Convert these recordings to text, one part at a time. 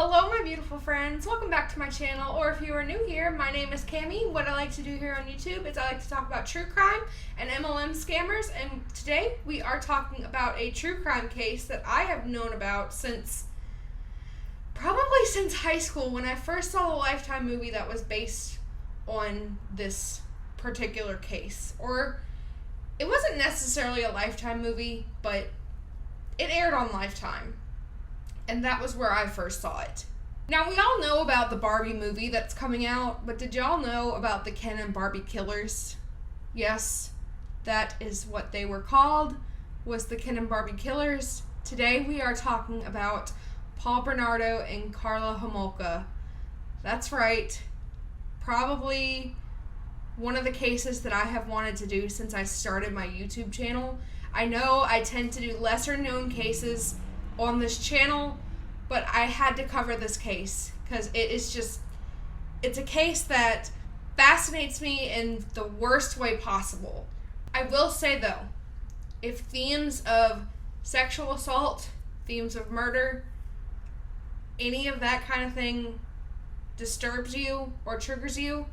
Hello my beautiful friends, welcome back to my channel, or if you are new here, my name is Cami. What I like to do here on YouTube is I like to talk about true crime and MLM scammers, and today we are talking about a true crime case that I have known about probably since high school, when I first saw the Lifetime movie that was based on this particular case. Or it wasn't necessarily a Lifetime movie, but it aired on Lifetime. And that was where I first saw it. Now, we all know about the Barbie movie that's coming out, but did y'all know about the Ken and Barbie Killers? Yes, that is what they were called, was the Ken and Barbie Killers. Today we are talking about Paul Bernardo and Karla Homolka. That's right. Probably one of the cases that I have wanted to do since I started my YouTube channel. I know I tend to do lesser known cases on this channel, but I had to cover this case because it's a case that fascinates me in the worst way possible. I will say though, if themes of sexual assault, themes of murder, any of that kind of thing disturbs you or triggers you,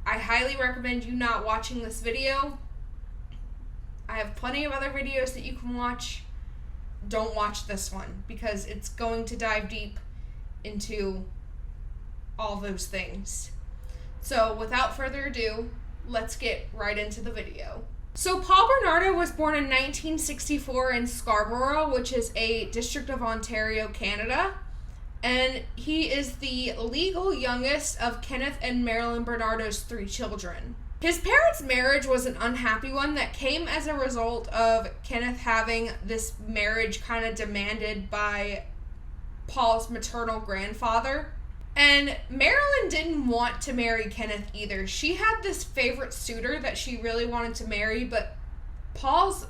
I highly recommend you not watching this video. I have plenty of other videos that you can watch. Don't watch this one because it's going to dive deep into all those things. So without further ado, let's get right into the video. So Paul Bernardo was born in 1964 in Scarborough, which is a district of Ontario, Canada. And he is the legal youngest of Kenneth and Marilyn Bernardo's 3 children. His parents' marriage was an unhappy one that came as a result of Kenneth having this marriage kind of demanded by Paul's maternal grandfather. And Marilyn didn't want to marry Kenneth either. She had this favorite suitor that she really wanted to marry, but Paul's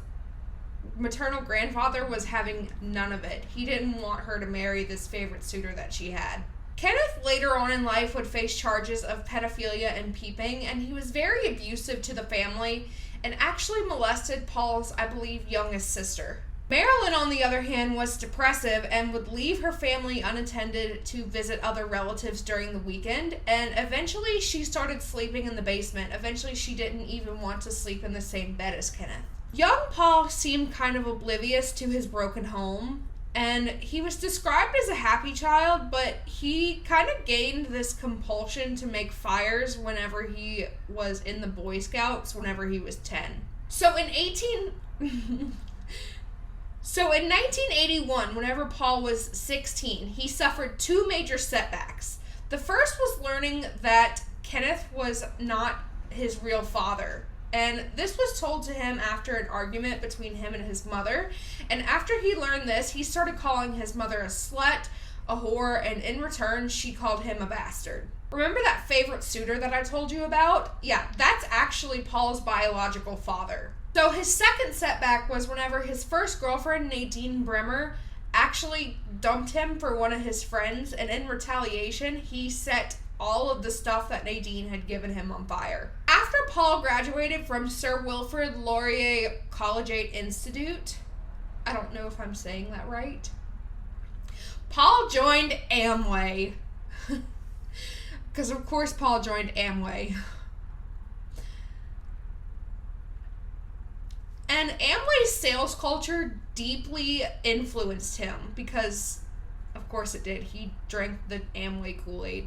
maternal grandfather was having none of it. He didn't want her to marry this favorite suitor that she had. Kenneth later on in life would face charges of pedophilia and peeping, and he was very abusive to the family and actually molested Paul's, I believe, youngest sister. Marilyn, on the other hand, was depressive and would leave her family unattended to visit other relatives during the weekend, and eventually she started sleeping in the basement. Eventually she didn't even want to sleep in the same bed as Kenneth. Young Paul seemed kind of oblivious to his broken home, and he was described as a happy child, but he kind of gained this compulsion to make fires whenever he was in the Boy Scouts whenever he was 10. So in 1981, whenever Paul was 16, he suffered 2 major setbacks. The first was learning that Kenneth was not his real father. And this was told to him after an argument between him and his mother. And after he learned this, he started calling his mother a slut, a whore, and in return, she called him a bastard. Remember that favorite suitor that I told you about? Yeah, that's actually Paul's biological father. So his second setback was whenever his first girlfriend, Nadine Bremer, actually dumped him for one of his friends, and in retaliation, he set all of the stuff that Nadine had given him on fire. After Paul graduated from Sir Wilfrid Laurier Collegiate Institute, I don't know if I'm saying that right, Paul joined Amway. Because of course Paul joined Amway. And Amway's sales culture deeply influenced him because, of course it did, he drank the Amway Kool-Aid.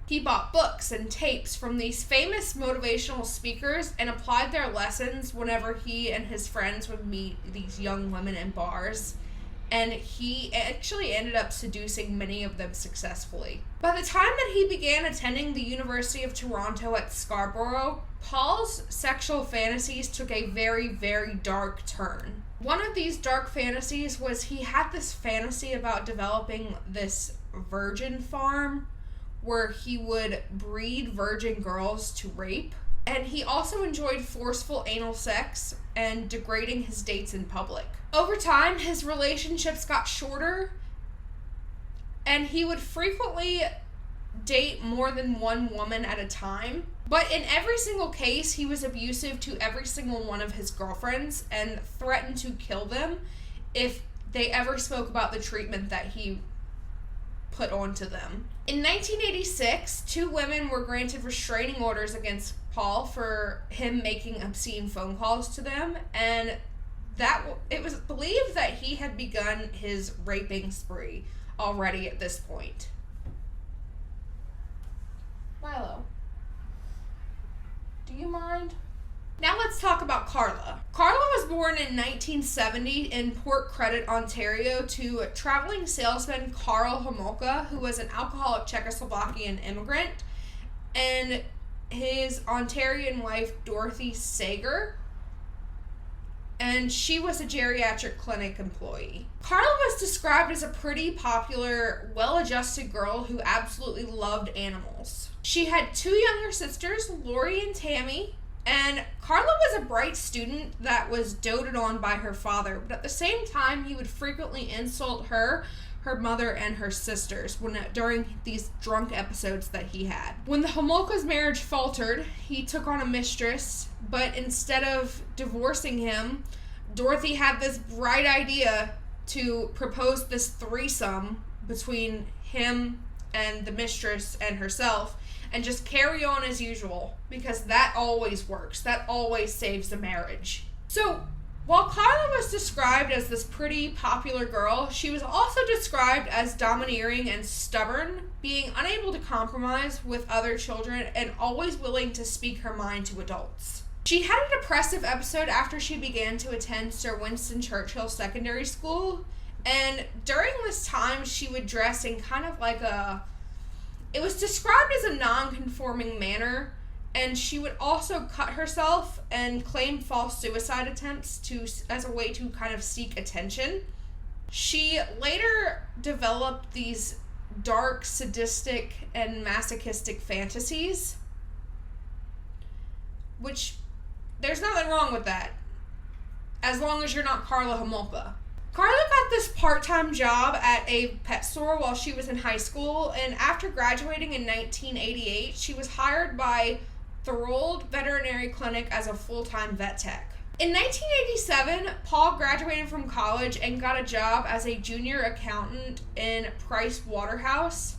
He bought books and tapes from these famous motivational speakers and applied their lessons whenever he and his friends would meet these young women in bars. And he actually ended up seducing many of them successfully. By the time that he began attending the University of Toronto at Scarborough, Paul's sexual fantasies took a very, very dark turn. One of these dark fantasies was he had this fantasy about developing this virgin farm where he would breed virgin girls to rape. And he also enjoyed forceful anal sex and degrading his dates in public. Over time, his relationships got shorter, and he would frequently date more than one woman at a time. But in every single case, he was abusive to every single one of his girlfriends and threatened to kill them if they ever spoke about the treatment that he put onto them. In 1986, 2 women were granted restraining orders against Paul for him making obscene phone calls to them, and it was believed that he had begun his raping spree already at this point. Milo, do you mind? Now let's talk about Karla. Karla was born in 1970 in Port Credit, Ontario, to traveling salesman Karla Homolka, who was an alcoholic Czechoslovakian immigrant, and his Ontarian wife, Dorothy Sager, and she was a geriatric clinic employee. Karla was described as a pretty, popular, well-adjusted girl who absolutely loved animals. She had 2 younger sisters, Lori and Tammy, and Karla was a bright student that was doted on by her father, but at the same time, he would frequently insult her mother, and her sisters during these drunk episodes that he had. When the Homolka's marriage faltered, he took on a mistress, but instead of divorcing him, Dorothy had this bright idea to propose this threesome between him and the mistress and herself, and just carry on as usual, because that always works. That always saves the marriage. So, while Karla was described as this pretty, popular girl, she was also described as domineering and stubborn, being unable to compromise with other children and always willing to speak her mind to adults. She had a depressive episode after she began to attend Sir Winston Churchill Secondary School, and during this time she would dress in kind of like it was described as a non-conforming manner, and she would also cut herself and claim false suicide attempts as a way to kind of seek attention. She later developed these dark, sadistic, and masochistic fantasies, which there's nothing wrong with that, as long as you're not Karla Homolka. Karla got this part-time job at a pet store while she was in high school, and after graduating in 1988, she was hired by Thorold Veterinary Clinic as a full-time vet tech. In 1987, Paul graduated from college and got a job as a junior accountant in Price Waterhouse.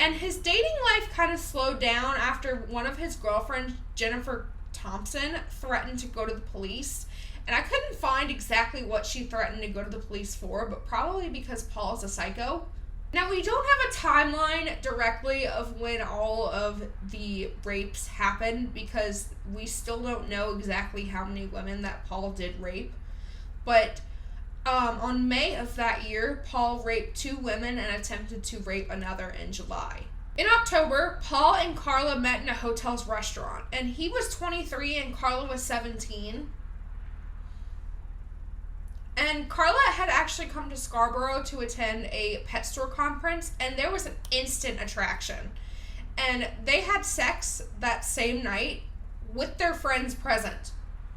And his dating life kind of slowed down after one of his girlfriends, Jennifer Thompson, threatened to go to the police. And I couldn't find exactly what she threatened to go to the police for, but probably because Paul's a psycho. Now, we don't have a timeline directly of when all of the rapes happened, because we still don't know exactly how many women that Paul did rape. But on May of that year, Paul raped 2 women and attempted to rape another in July. In October, Paul and Karla met in a hotel's restaurant, and he was 23 and Karla was 17. And Karla had actually come to Scarborough to attend a pet store conference, and there was an instant attraction. And they had sex that same night with their friends present.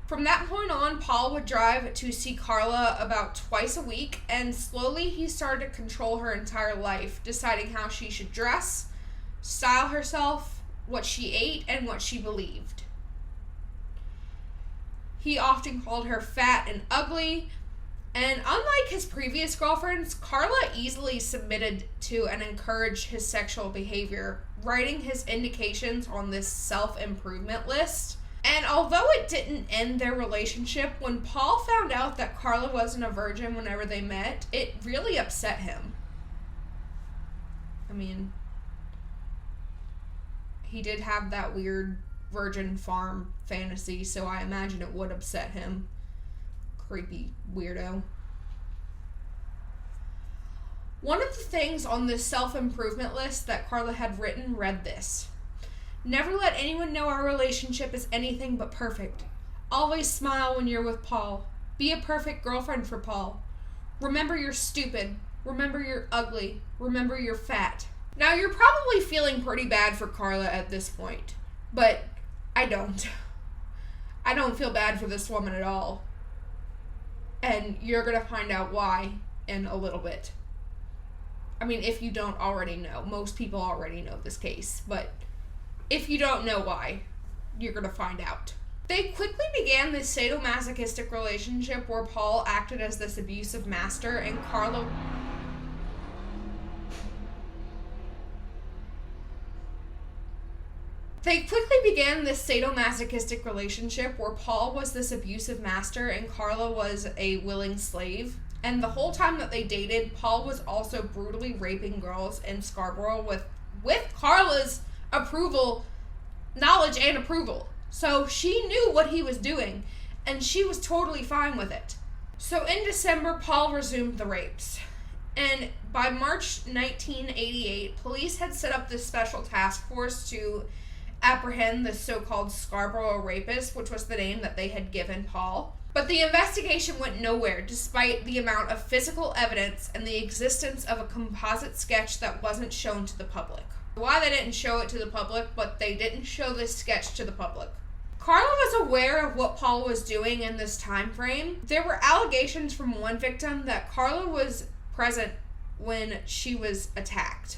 From that point on, Paul would drive to see Karla about twice a week, and slowly he started to control her entire life, deciding how she should dress, style herself, what she ate, and what she believed. He often called her fat and ugly. And unlike his previous girlfriends, Karla easily submitted to and encouraged his sexual behavior, writing his indications on this self-improvement list. And although it didn't end their relationship, when Paul found out that Karla wasn't a virgin whenever they met, it really upset him. I mean, he did have that weird virgin farm fantasy, so I imagine it would upset him. Creepy weirdo. One of the things on this self-improvement list that Karla had written read this: "Never let anyone know our relationship is anything but perfect. Always smile when you're with Paul. Be a perfect girlfriend for Paul. Remember you're stupid. Remember you're ugly. Remember you're fat." Now, you're probably feeling pretty bad for Karla at this point, but I don't. I don't feel bad for this woman at all. And you're going to find out why in a little bit. I mean, if you don't already know. Most people already know this case. But if you don't know why, you're going to find out. They quickly began this sadomasochistic relationship where Paul acted as this abusive master and Karla They quickly began this sadomasochistic relationship where Paul was this abusive master and Karla was a willing slave. And the whole time that they dated, Paul was also brutally raping girls in Scarborough with Karla's knowledge and approval. So she knew what he was doing, and she was totally fine with it. So in December, Paul resumed the rapes. And by March 1988, police had set up this special task force to apprehend the so-called Scarborough rapist, which was the name that they had given Paul. But the investigation went nowhere, despite the amount of physical evidence and the existence of a composite sketch that wasn't shown to the public. Why they didn't show it to the public, but they didn't show this sketch to the public. Karla was aware of what Paul was doing in this time frame. There were allegations from one victim that Karla was present when she was attacked,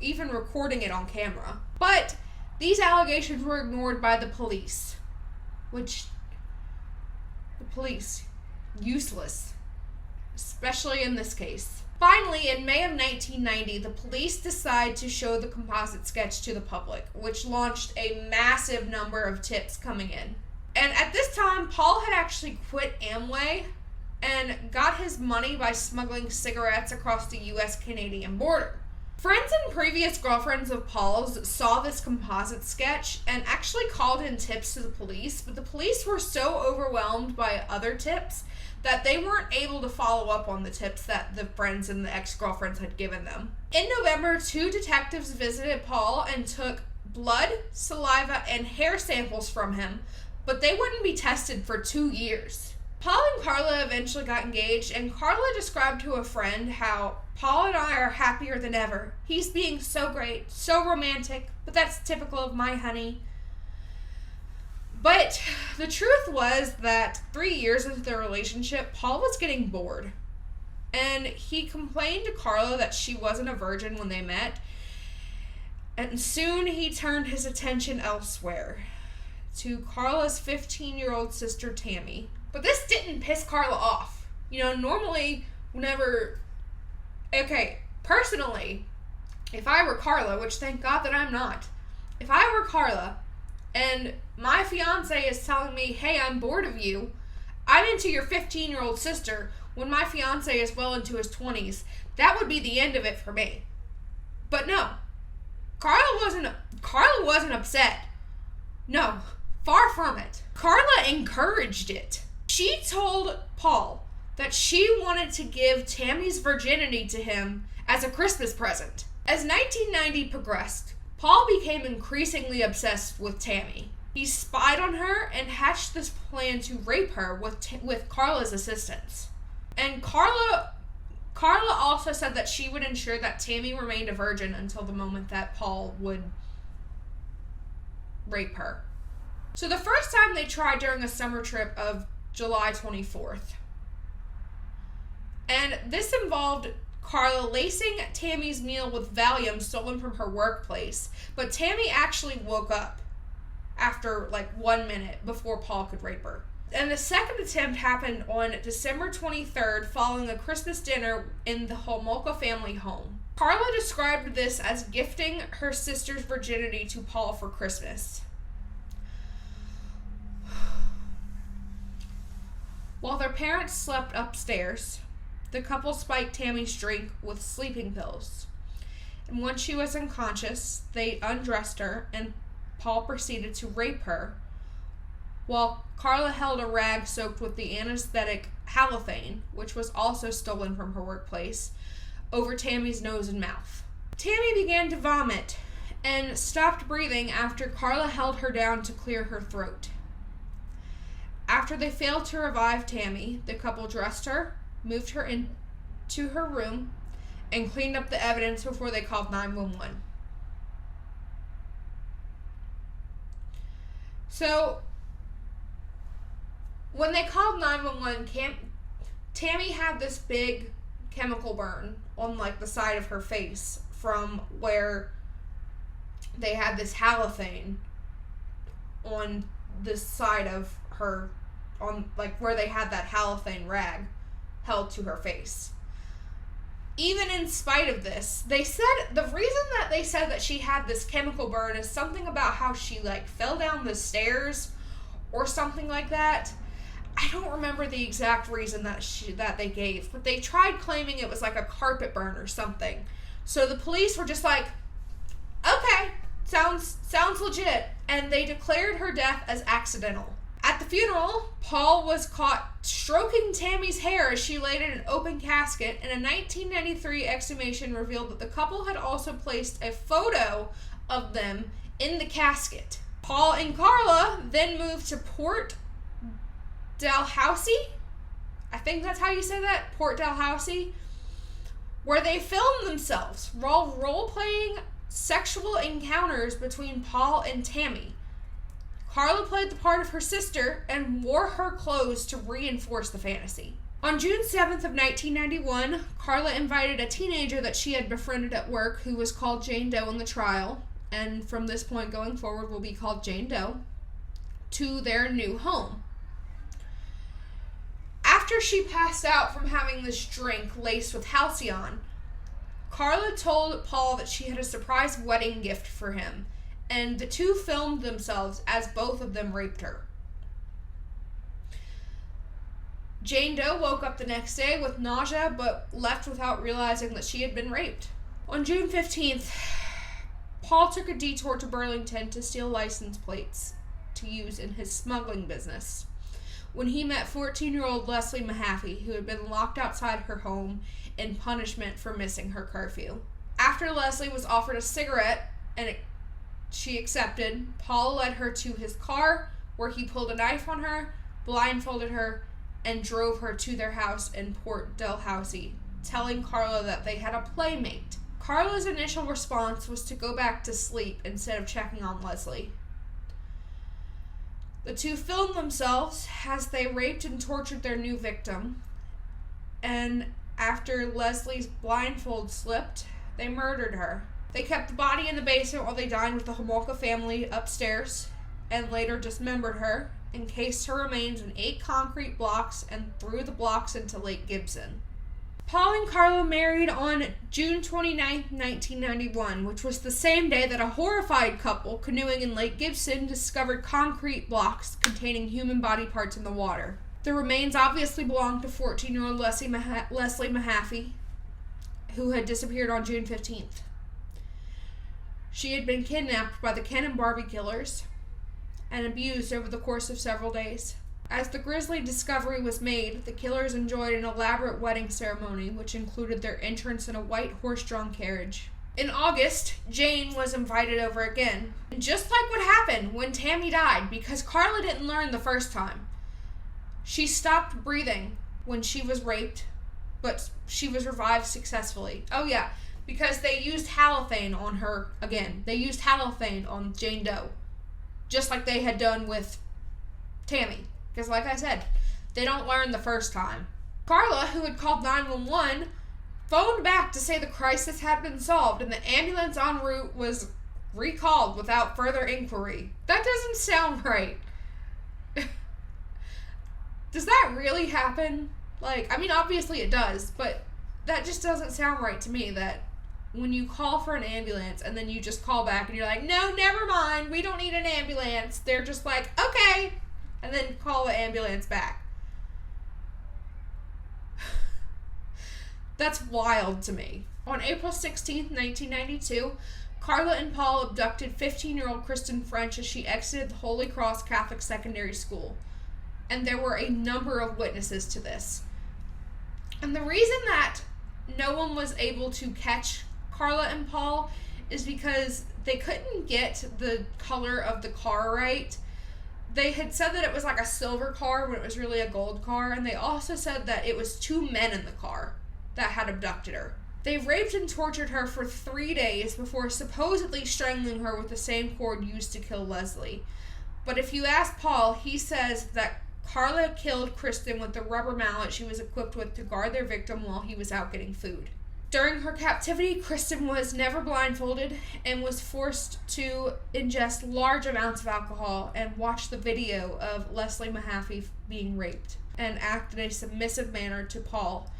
even recording it on camera. But these allegations were ignored by the police, useless, especially in this case. Finally, in May of 1990, the police decide to show the composite sketch to the public, which launched a massive number of tips coming in. And at this time, Paul had actually quit Amway and got his money by smuggling cigarettes across the U.S.-Canadian border. Friends and previous girlfriends of Paul's saw this composite sketch and actually called in tips to the police, but the police were so overwhelmed by other tips that they weren't able to follow up on the tips that the friends and the ex-girlfriends had given them. In November, 2 detectives visited Paul and took blood, saliva, and hair samples from him, but they wouldn't be tested for 2 years. Paul and Karla eventually got engaged, and Karla described to a friend how Paul and I are happier than ever. He's being so great, so romantic, but that's typical of my honey. But the truth was that 3 years into their relationship, Paul was getting bored. And he complained to Karla that she wasn't a virgin when they met. And soon he turned his attention elsewhere, to Karla's 15-year-old sister, Tammy. But this didn't piss Karla off. Normally, personally, if I were Karla, which thank God that I'm not, if I were Karla, and my fiance is telling me, hey, I'm bored of you, I'm into your 15-year-old sister, when my fiance is well into his 20s, that would be the end of it for me. But no, Karla wasn't upset. No, far from it. Karla encouraged it. She told Paul that she wanted to give Tammy's virginity to him as a Christmas present. As 1990 progressed, Paul became increasingly obsessed with Tammy. He spied on her and hatched this plan to rape her with Karla's assistance. And Karla also said that she would ensure that Tammy remained a virgin until the moment that Paul would rape her. So the first time they tried during a summer trip of July 24th. And this involved Karla lacing Tammy's meal with Valium stolen from her workplace, but Tammy actually woke up after 1 minute before Paul could rape her. And the second attempt happened on December 23rd following a Christmas dinner in the Homolka family home. Karla described this as gifting her sister's virginity to Paul for Christmas. While their parents slept upstairs, the couple spiked Tammy's drink with sleeping pills. And once she was unconscious, they undressed her and Paul proceeded to rape her, while Karla held a rag soaked with the anesthetic halothane, which was also stolen from her workplace, over Tammy's nose and mouth. Tammy began to vomit and stopped breathing after Karla held her down to clear her throat. After they failed to revive Tammy, the couple dressed her, moved her into her room, and cleaned up the evidence before they called 911. So, when they called 911, Tammy had this big chemical burn on the side of her face from where they had this halothane on the side of her, on where they had that halothane rag held to her face. even in spite of this, they said the reason that they said that she had this chemical burn is something about how she like fell down the stairs or something like that. I don't remember the exact reason that they gave, but they tried claiming it was like a carpet burn or something. So the police were just like, okay, sounds legit, and they declared her death as accidental. At the funeral, Paul was caught stroking Tammy's hair as she laid in an open casket, and a 1993 exhumation revealed that the couple had also placed a photo of them in the casket. Paul and Karla then moved to Port Dalhousie, I think that's how you say that, Port Dalhousie, where they filmed themselves while role-playing sexual encounters between Paul and Tammy. Karla played the part of her sister and wore her clothes to reinforce the fantasy. On June 7th of 1991, Karla invited a teenager that she had befriended at work who was called Jane Doe in the trial, and from this point going forward will be called Jane Doe, to their new home. After she passed out from having this drink laced with halcyon, Karla told Paul that she had a surprise wedding gift for him, and the two filmed themselves as both of them raped her. Jane Doe woke up the next day with nausea, but left without realizing that she had been raped. On June 15th, Paul took a detour to Burlington to steal license plates to use in his smuggling business, when he met 14-year-old Leslie Mahaffey, who had been locked outside her home in punishment for missing her curfew. After Leslie was offered a cigarette and she accepted, Paul led her to his car, where he pulled a knife on her, blindfolded her, and drove her to their house in Port Dalhousie, telling Karla that they had a playmate. Karla's initial response was to go back to sleep instead of checking on Leslie. The two filmed themselves as they raped and tortured their new victim, and after Leslie's blindfold slipped, they murdered her. They kept the body in the basement while they dined with the Homolka family upstairs, and later dismembered her, encased her remains in 8 concrete blocks, and threw the blocks into Lake Gibson. Paul and Karla married on June 29, 1991, which was the same day that a horrified couple canoeing in Lake Gibson discovered concrete blocks containing human body parts in the water. The remains obviously belonged to 14-year-old Leslie Mahaffey, who had disappeared on June 15th. She had been kidnapped by the Ken Barbie Killers and abused over the course of several days. As the grisly discovery was made, the killers enjoyed an elaborate wedding ceremony, which included their entrance in a white horse-drawn carriage. In August, Jane was invited over again, and just like what happened when Tammy died, because Karla didn't learn the first time. She stopped breathing when she was raped, but she was revived successfully. Oh yeah, because they used halothane on her again. They used halothane on Jane Doe, just like they had done with Tammy. Because like I said, they don't learn the first time. Karla, who had called 911, phoned back to say the crisis had been solved and the ambulance en route was recalled without further inquiry. That doesn't sound right. Does that really happen? Like, I mean, obviously it does, but that just doesn't sound right to me, that when you call for an ambulance and then you just call back and you're like, no, never mind, we don't need an ambulance. They're just like, okay, and then call the ambulance back. That's wild to me. On April 16th, 1992, Karla and Paul abducted 15-year-old Kristen French as she exited the Holy Cross Catholic Secondary School. And there were a number of witnesses to this. And the reason that no one was able to catch Karla and Paul is because they couldn't get the color of the car right. They had said that it was like a silver car when it was really a gold car, and they also said that it was 2 men in the car that had abducted her. They raped and tortured her for 3 days before supposedly strangling her with the same cord used to kill Leslie. But if you ask Paul, he says that Karla killed Kristen with the rubber mallet she was equipped with to guard their victim while he was out getting food. During her captivity, Kristen was never blindfolded and was forced to ingest large amounts of alcohol and watch the video of Leslie Mahaffey being raped and act in a submissive manner to Paul,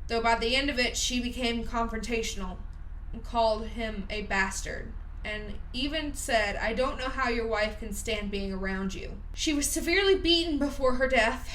though by the end of it, she became confrontational and called him a bastard, and even said, "I don't know how your wife can stand being around you." She was severely beaten before her death,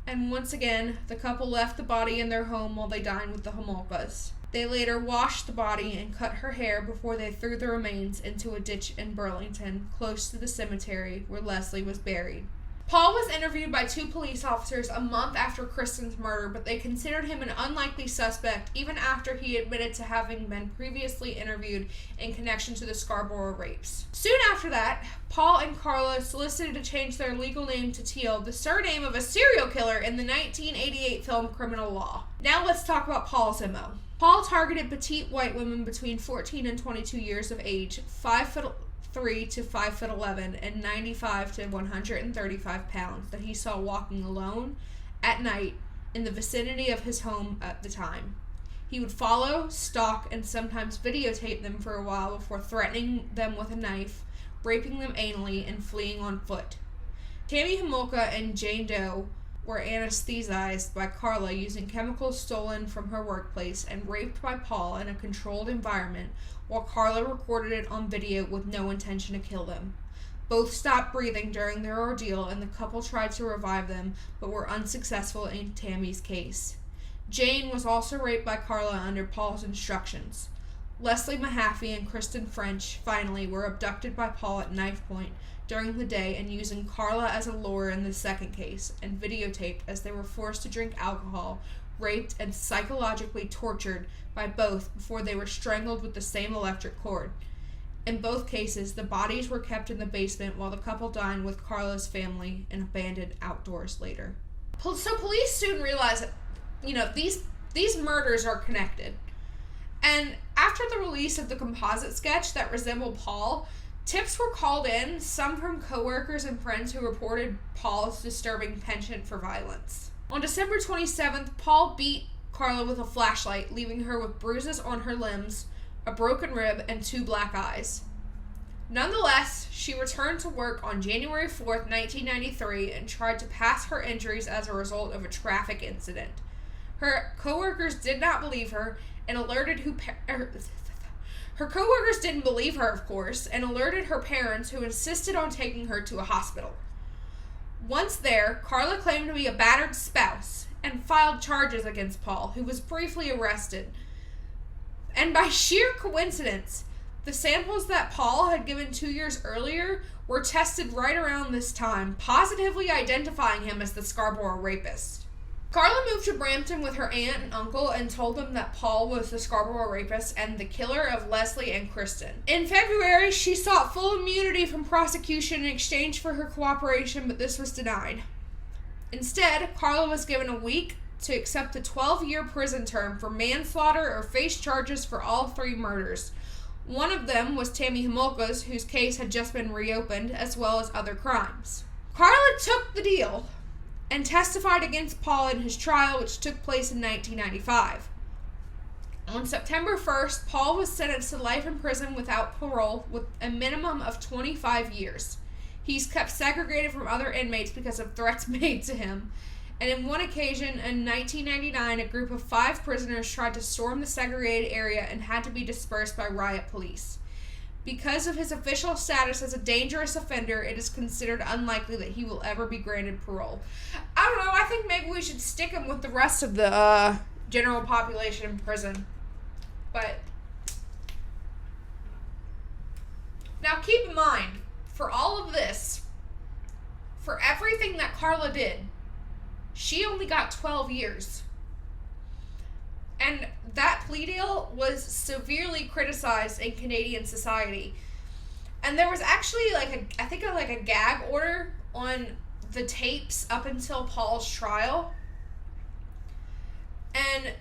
and once again, the couple left the body in their home while they dined with the Homolkas. They later washed the body and cut her hair before they threw the remains into a ditch in Burlington, close to the cemetery where Leslie was buried. Paul was interviewed by 2 police officers a month after Kristen's murder, but they considered him an unlikely suspect even after he admitted to having been previously interviewed in connection to the Scarborough rapes. Soon after that, Paul and Karla solicited to change their legal name to Teal, the surname of a serial killer in the 1988 film Criminal Law. Now let's talk about Paul's MO. Paul targeted petite white women between 14 and 22 years of age, 5'3" to 5'11", and 95 to 135 pounds that he saw walking alone at night in the vicinity of his home at the time. He would follow, stalk, and sometimes videotape them for a while before threatening them with a knife, raping them anally, and fleeing on foot. Tammy Homolka and Jane Doe were anesthetized by Karla using chemicals stolen from her workplace and raped by Paul in a controlled environment, while Karla recorded it on video with no intention to kill them. Both stopped breathing during their ordeal, and the couple tried to revive them, but were unsuccessful in Tammy's case. Jane was also raped by Karla under Paul's instructions. Leslie Mahaffey and Kristen French, finally, were abducted by Paul at knife point during the day and using Karla as a lure in the second case, and videotaped as they were forced to drink alcohol, raped, and psychologically tortured by both before they were strangled with the same electric cord. In both cases, the bodies were kept in the basement while the couple dined with Karla's family and abandoned outdoors later. So police soon realized that, these murders are connected. And after the release of the composite sketch that resembled Paul, tips were called in, some from coworkers and friends who reported Paul's disturbing penchant for violence. On December 27th, Paul beat Karla with a flashlight, leaving her with bruises on her limbs, a broken rib, and 2 black eyes. Nonetheless, she returned to work on January 4th, 1993, and tried to pass her injuries as a result of a traffic incident. Her coworkers did not believe her and alerted Her coworkers didn't believe her, of course, and alerted her parents, who insisted on taking her to a hospital. Once there, Karla claimed to be a battered spouse and filed charges against Paul, who was briefly arrested. And by sheer coincidence, the samples that Paul had given 2 years earlier were tested right around this time, positively identifying him as the Scarborough rapist. Karla moved to Brampton with her aunt and uncle and told them that Paul was the Scarborough rapist and the killer of Leslie and Kristen. In February, she sought full immunity from prosecution in exchange for her cooperation, but this was denied. Instead, Karla was given a week to accept a 12-year prison term for manslaughter or face charges for all 3 murders. One of them was Tammy Homolka's, whose case had just been reopened, as well as other crimes. Karla took the deal and testified against Paul in his trial, which took place in 1995. On September 1st, Paul was sentenced to life in prison without parole with a minimum of 25 years. He's kept segregated from other inmates because of threats made to him. And in one occasion, in 1999, a group of 5 prisoners tried to storm the segregated area and had to be dispersed by riot police. Because of his official status as a dangerous offender, it is considered unlikely that he will ever be granted parole. I don't know, I think maybe we should stick him with the rest of the general population in prison. But now keep in mind, for all of this, for everything that Karla did, she only got 12 years. And that plea deal was severely criticized in Canadian society. And there was actually a gag order on the tapes up until Paul's trial. And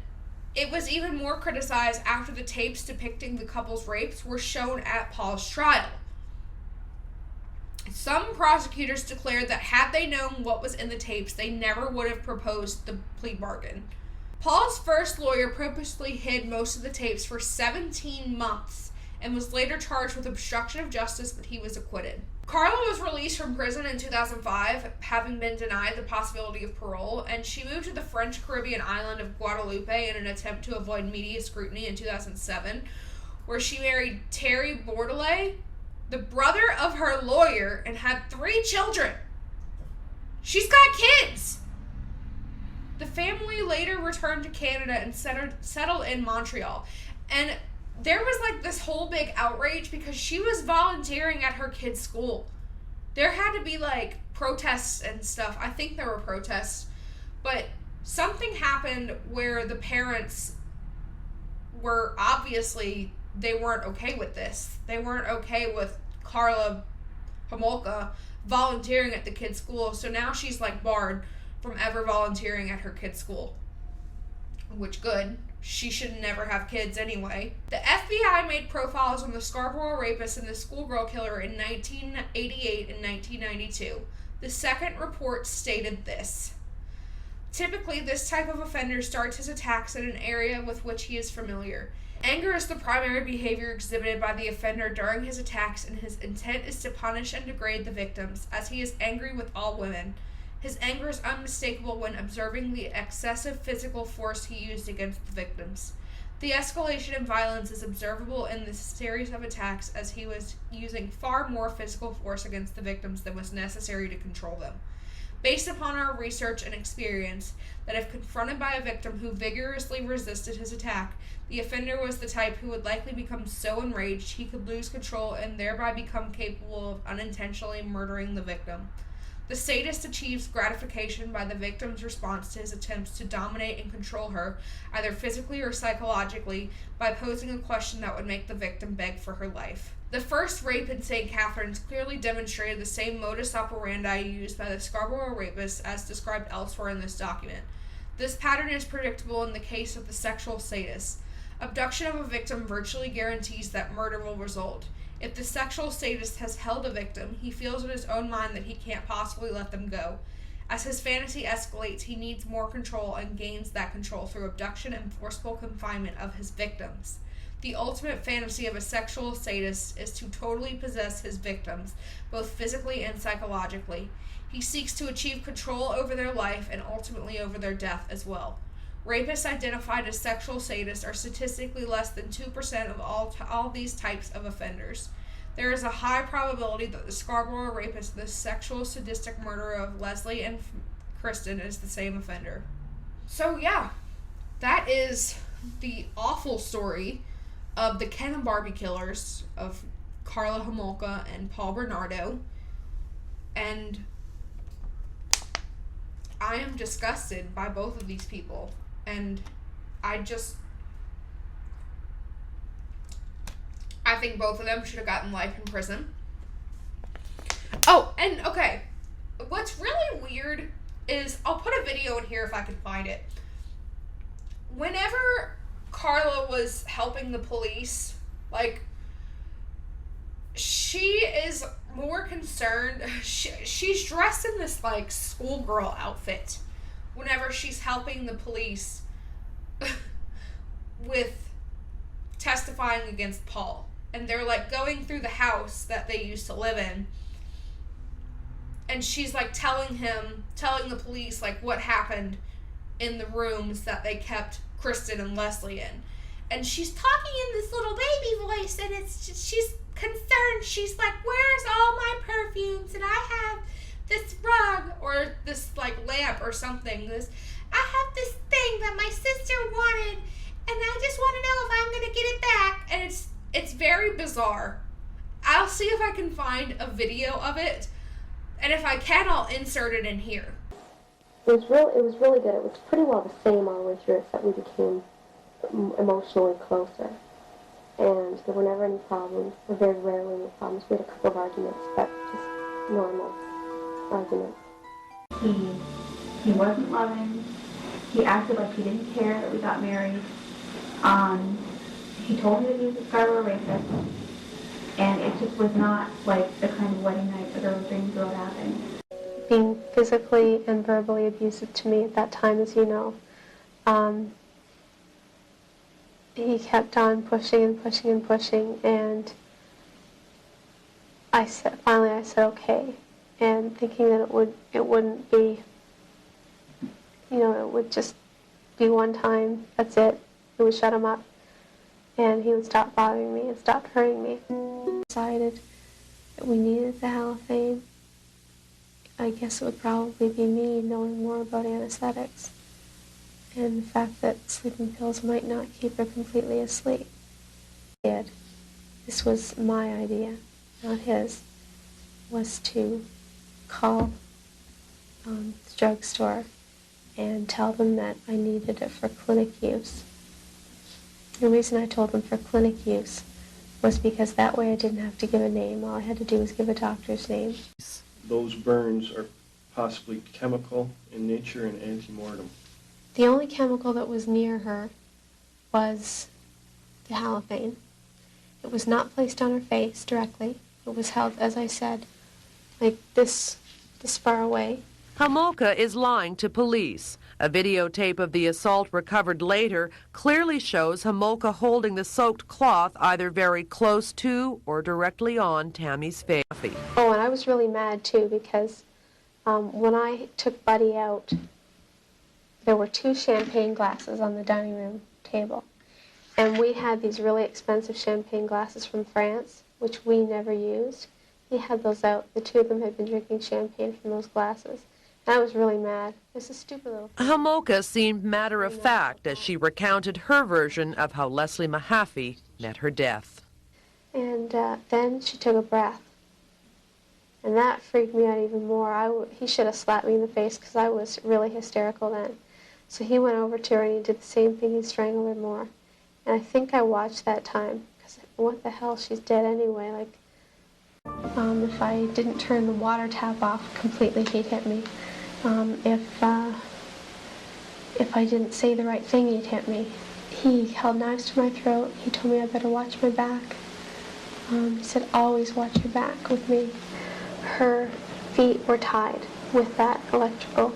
it was even more criticized after the tapes depicting the couple's rapes were shown at Paul's trial. Some prosecutors declared that had they known what was in the tapes, they never would have proposed the plea bargain. Paul's first lawyer purposely hid most of the tapes for 17 months and was later charged with obstruction of justice, but he was acquitted. Karla was released from prison in 2005, having been denied the possibility of parole, and she moved to the French Caribbean island of Guadeloupe in an attempt to avoid media scrutiny in 2007, where she married Terry Bordelais, the brother of her lawyer, and had 3 children. She's got kids! The family later returned to Canada and settled in Montreal, and there was like this whole big outrage because she was volunteering at her kid's school. There had to be like protests and stuff. I think there were protests. But something happened where the parents were obviously, they weren't okay with this. They weren't okay with Karla Homolka volunteering at the kid's school. So now she's like barred from ever volunteering at her kid's school. Which, good. She should never have kids anyway. The FBI made profiles on the Scarborough rapist and the schoolgirl killer in 1988 and 1992. The second report stated this: typically, this type of offender starts his attacks in an area with which he is familiar. Anger is the primary behavior exhibited by the offender during his attacks, and his intent is to punish and degrade the victims, as he is angry with all women. His anger is unmistakable when observing the excessive physical force he used against the victims. The escalation in violence is observable in this series of attacks, as he was using far more physical force against the victims than was necessary to control them. Based upon our research and experience, that if confronted by a victim who vigorously resisted his attack, the offender was the type who would likely become so enraged he could lose control and thereby become capable of unintentionally murdering the victim. The sadist achieves gratification by the victim's response to his attempts to dominate and control her, either physically or psychologically, by posing a question that would make the victim beg for her life. The first rape in St. Catharines clearly demonstrated the same modus operandi used by the Scarborough rapist as described elsewhere in this document. This pattern is predictable in the case of the sexual sadist. Abduction of a victim virtually guarantees that murder will result. If the sexual sadist has held a victim, he feels in his own mind that he can't possibly let them go. As his fantasy escalates, he needs more control and gains that control through abduction and forceful confinement of his victims. The ultimate fantasy of a sexual sadist is to totally possess his victims, both physically and psychologically. He seeks to achieve control over their life and ultimately over their death as well. Rapists identified as sexual sadists are statistically less than 2% of all these types of offenders. There is a high probability that the Scarborough rapist, the sexual sadistic murderer of Leslie and Kristen, is the same offender. So yeah, that is the awful story of the Ken Barbie Killers of Karla Homolka and Paul Bernardo. And I am disgusted by both of these people. And I think both of them should have gotten life in prison. Oh, and okay. What's really weird is, I'll put a video in here if I can find it. Whenever Karla was helping the police, like, she is more concerned. She's dressed in this, like, schoolgirl outfit whenever she's helping the police with testifying against Paul. And they're, like, going through the house that they used to live in. And she's, like, telling the police, like, what happened in the rooms that they kept Kristen and Leslie in. And she's talking in this little baby voice, and she's concerned. She's like, where's all my perfumes? And I have this rug, or this, like, lamp or something. I have this thing that my sister wanted, and I just want to know if I'm going to get it back. And it's very bizarre. I'll see if I can find a video of it, and if I can, I'll insert it in here. It was really good. It was pretty well the same all the way through, except we became emotionally closer. And there were never any problems, or very rarely any problems. We had a couple of arguments, but just normal arguments. He wasn't loving. He acted like he didn't care that we got married. He told me that he was a Scarborough rapist, and it just was not like the kind of wedding night that girls dreamed about having. Being physically and verbally abusive to me at that time, as you know. He kept on pushing and pushing and pushing, and finally I said okay, and thinking that it wouldn't be, it would just be one time, that's it. It would shut him up, and he would stop bothering me and stop hurting me. Decided that we needed the halothane. I guess it would probably be me knowing more about anesthetics and the fact that sleeping pills might not keep her completely asleep. This was my idea, not his, was to call the drugstore and tell them that I needed it for clinic use. The reason I told them for clinic use was because that way I didn't have to give a name. All I had to do was give a doctor's name. Those burns are possibly chemical in nature and antemortem. The only chemical that was near her was the halothane. It was not placed on her face directly. It was held, as I said, like this far away. Homolka is lying to police. A videotape of the assault recovered later clearly shows Homolka holding the soaked cloth either very close to or directly on Tammy's face. Oh, and I was really mad too because when I took Buddy out, there were 2 champagne glasses on the dining room table. And we had these really expensive champagne glasses from France, which we never used. He had those out. The 2 of them had been drinking champagne from those glasses. And I was really mad. It was a stupid little thing. Homolka seemed matter-of-fact as she recounted her version of how Leslie Mahaffey met her death. And then she took a breath. And that freaked me out even more. He should have slapped me in the face because I was really hysterical then. So he went over to her and he did the same thing. He strangled her more. And I think I watched that time, because what the hell, she's dead anyway. Like, if I didn't turn the water tap off completely, he'd hit me. If I didn't say the right thing, he'd hit me. He held knives to my throat. He told me I better watch my back. He said, always watch your back with me. Her feet were tied with that electrical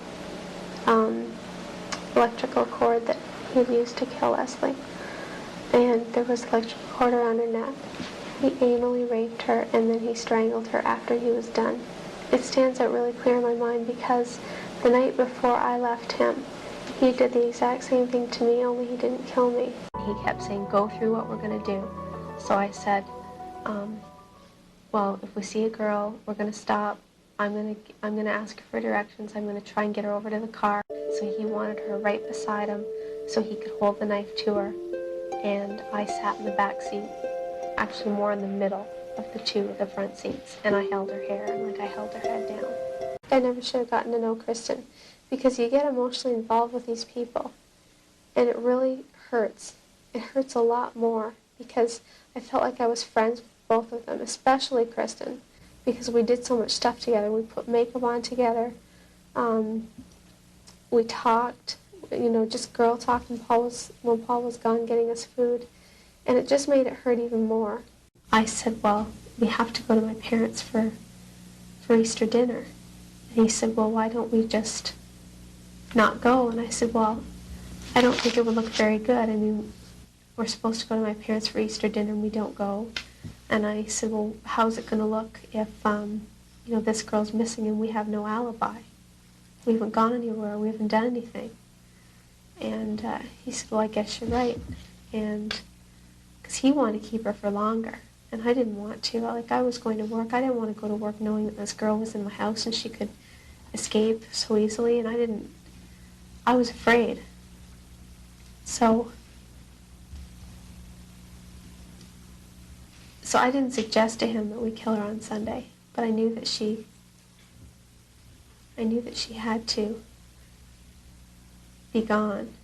cord that he'd used to kill Leslie. And there was electrical cord around her neck. He anally raped her, and then he strangled her after he was done. It stands out really clear in my mind because the night before I left him, he did the exact same thing to me, only he didn't kill me. He kept saying, go through what we're going to do. So I said, well, if we see a girl, we're going to stop. I'm going to ask her for directions. I'm going to try and get her over to the car. So he wanted her right beside him so he could hold the knife to her. And I sat in the back seat, actually more in the middle of the 2 of the front seats, and I held her hair and I held her head down. I never should have gotten to know Kristen because you get emotionally involved with these people and it really hurts. It hurts a lot more because I felt like I was friends with both of them, especially Kristen, because we did so much stuff together. We put makeup on together. We talked. Just girl talk when Paul was gone getting us food. And it just made it hurt even more. I said, well, we have to go to my parents for Easter dinner. And he said, well, why don't we just not go? And I said, well, I don't think it would look very good. I mean, we're supposed to go to my parents for Easter dinner and we don't go. And I said, well, how's it going to look if, this girl's missing and we have no alibi? We haven't gone anywhere. We haven't done anything. And he said, well, I guess you're right. And because he wanted to keep her for longer. And I didn't want to. I was going to work. I didn't want to go to work knowing that this girl was in my house and she could escape so easily. And I was afraid. So I didn't suggest to him that we kill her on Sunday. But I knew that she had to be gone.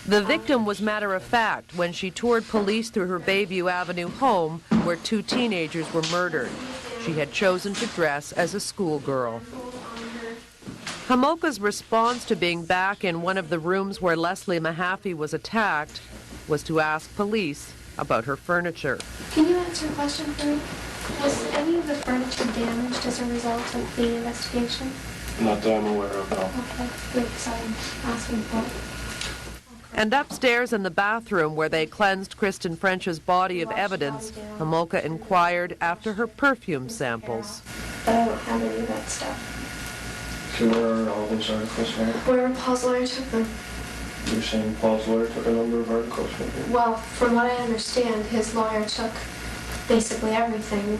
The victim was matter-of-fact when she toured police through her Bayview Avenue home where 2 teenagers were murdered. She had chosen to dress as a schoolgirl. Homolka's response to being back in one of the rooms where Leslie Mahaffey was attacked was to ask police about her furniture. Can you answer a question for me? Was any of the furniture damaged as a result of the investigation? Not that I'm aware of, no. Okay, great, so I'm asking for it. And upstairs in the bathroom where they cleansed Kristen French's body of evidence, Homolka inquired after her perfume samples. But I don't have any of that stuff. So where are all those articles now? Where Paul's lawyer took them. You're saying Paul's lawyer took a number of articles from you? Well, from what I understand, his lawyer took basically everything.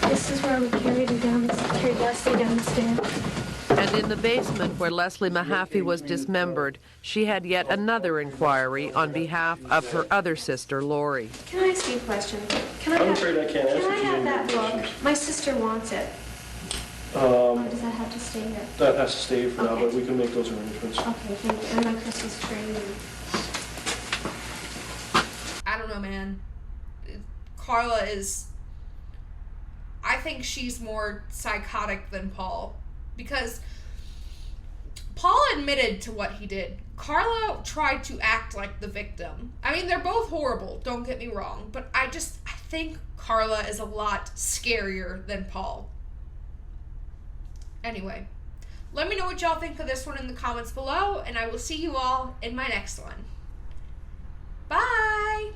This is where we carried Leslie down the stairs. And in the basement where Leslie Mahaffey was dismembered, she had yet another inquiry on behalf of her other sister, Lori. Can I ask you a question? I'm afraid I can't answer Can I too have many that book? questions. My sister wants it. Or does that have to stay here? That has to stay for now, Okay. but we can make those arrangements. Okay, thank you. And my Christmas tree. I don't know, man. Karla is... I think she's more psychotic than Paul. Because Paul admitted to what he did. Karla tried to act like the victim. I mean, they're both horrible, don't get me wrong. But I think Karla is a lot scarier than Paul. Anyway, let me know what y'all think of this one in the comments below, and I will see you all in my next one. Bye!